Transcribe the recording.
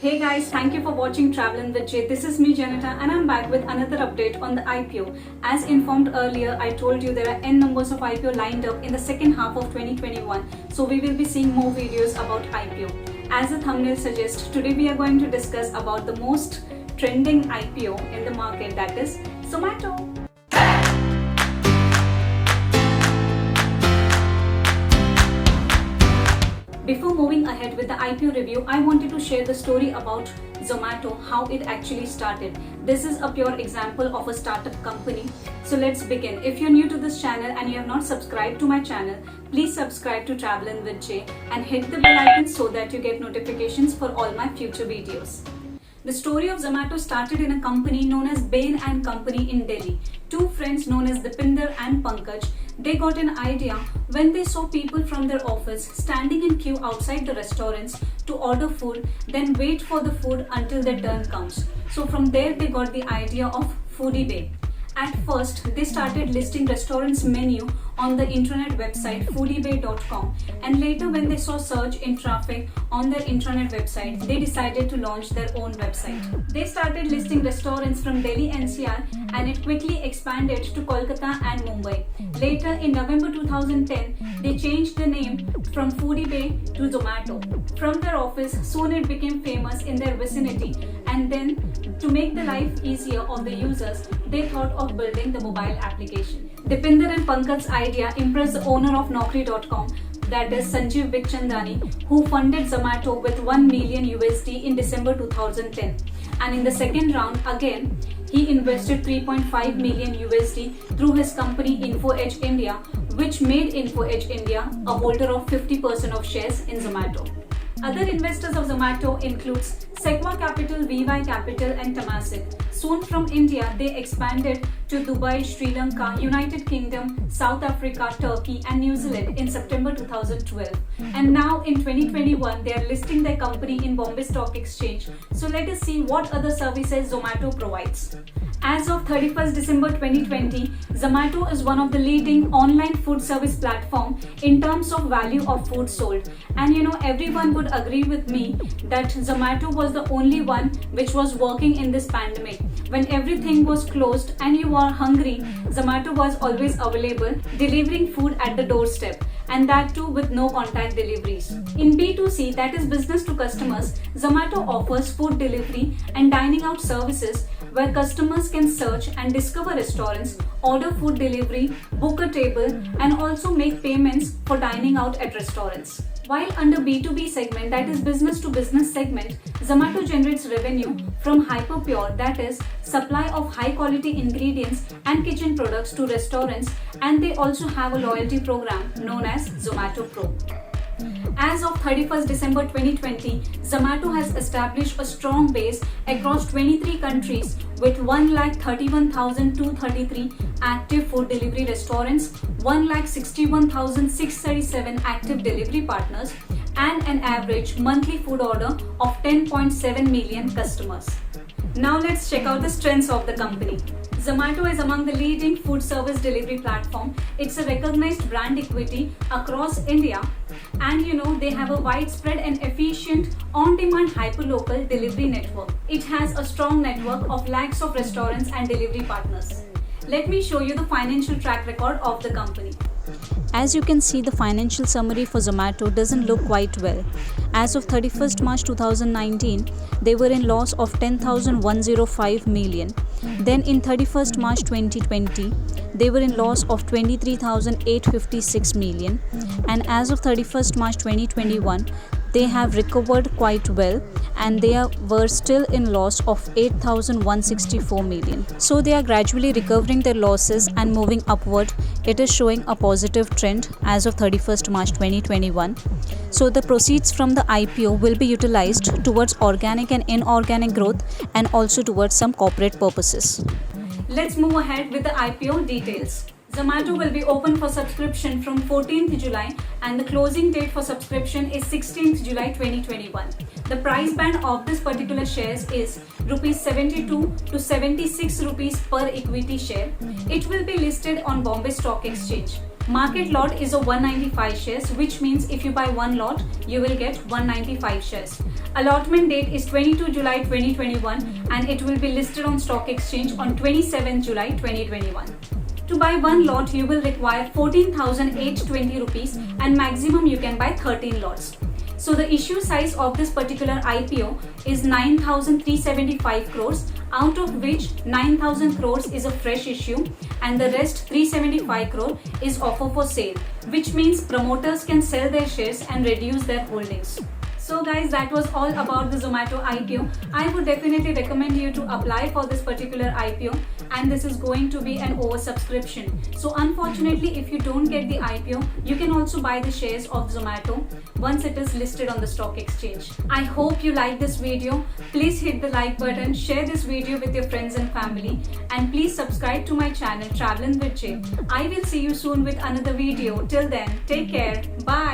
Hey guys, thank you for watching Travelin' with Jay. This is me Janita and I'm back with another update on the IPO. As informed earlier, I told you there are n numbers of IPO lined up in the second half of 2021. So we will be seeing more videos about IPO. As the thumbnail suggests, today we are going to discuss about the most trending IPO in the market, that is Zomato. Before moving ahead with the IPO review, I wanted to share the story about Zomato, how it actually started. This is a pure example of a startup company. So let's begin. If you're new to this channel and you have not subscribed to my channel, please subscribe to Travelin' with Jay and hit the bell icon so that you get notifications for all my future videos. The story of Zomato started in a company known as Bain & Company in Delhi. Two friends known as Dipinder and Pankaj, they got an idea when they saw people from their office standing in queue outside the restaurants to order food, then wait for the food until their turn comes. So from there they got the idea of Foodie Bay. At first, they started listing restaurants' menu on the internet website foodiebay.com, and later when they saw surge in traffic on their intranet website, they decided to launch their own website. They started listing restaurants from Delhi NCR and it quickly expanded to Kolkata and Mumbai. Later in November 2010, they changed the name from Foodie Bay to Zomato. From their office, soon it became famous in their vicinity, and then to make the life easier of the users, they thought of building the mobile application. Dipinder and Pankaj's idea impressed the owner of Naukri.com, that is Sanjeev Bikhchandani, who funded Zomato with 1 million USD in December 2010. And in the second round, again, he invested 3.5 million USD through his company InfoEdge India, which made InfoEdge India a holder of 50% of shares in Zomato. Other investors of Zomato includes Sequoia Capital, VY Capital and Temasek. Soon from India, they expanded to Dubai, Sri Lanka, United Kingdom, South Africa, Turkey and New Zealand in September 2012. And now in 2021, they are listing their company in Bombay Stock Exchange. So let us see what other services Zomato provides. As of 31st December 2020, Zomato is one of the leading online food service platform in terms of value of food sold. And everyone would agree with me that Zomato was the only one which was working in this pandemic. When everything was closed and you are hungry, Zomato was always available, delivering food at the doorstep, and that too with no contact deliveries. In B2C, that is business to customers, Zomato offers food delivery and dining out services where customers can search and discover restaurants, order food delivery, book a table, and also make payments for dining out at restaurants. While under B2B segment, that is business to business segment, Zomato generates revenue from Hyperpure, that is supply of high quality ingredients and kitchen products to restaurants, and they also have a loyalty program known as Zomato Pro. As of 31st December 2020, Zomato has established a strong base across 23 countries with 1,31,233 active food delivery restaurants, 1,61,637 active delivery partners, and an average monthly food order of 10.7 million customers. Now let's check out the strengths of the company. Zomato is among the leading food service delivery platform. It's a recognized brand equity across India, and they have a widespread and efficient on-demand hyperlocal delivery network. It has a strong network of lakhs of restaurants and delivery partners. Let me show you the financial track record of the company. As you can see, the financial summary for Zomato doesn't look quite well. As of 31st March 2019, they were in loss of 10,105 million. Then in 31st March 2020, they were in loss of 23,856 million. And as of 31st March 2021, they have recovered quite well and they were still in loss of 8,164 million. So they are gradually recovering their losses and moving upward. It is showing a positive trend as of 31st March 2021. So the proceeds from the IPO will be utilized towards organic and inorganic growth and also towards some corporate purposes. Let's move ahead with the IPO details. Zomato will be open for subscription from 14th July and the closing date for subscription is 16th July 2021. The price band of this particular shares is Rs 72 to 76 rupees per equity share. It will be listed on Bombay Stock Exchange. Market lot is a 195 shares, which means if you buy one lot, you will get 195 shares. Allotment date is 22 July 2021 and it will be listed on stock exchange on 27 July 2021. To buy one lot, you will require 14,820 rupees and maximum you can buy 13 lots. So the issue size of this particular IPO is 9,375 crores, out of which 9,000 crores is a fresh issue and the rest 375 crore is offer for sale, which means promoters can sell their shares and reduce their holdings. So guys, that was all about the Zomato IPO. I would definitely recommend you to apply for this particular IPO, and this is going to be an oversubscription. So unfortunately, if you don't get the IPO, you can also buy the shares of Zomato once it is listed on the stock exchange. I hope you like this video. Please hit the like button, share this video with your friends and family, and please subscribe to my channel Travelin' with Jay. I will see you soon with another video. Till then, take care. Bye.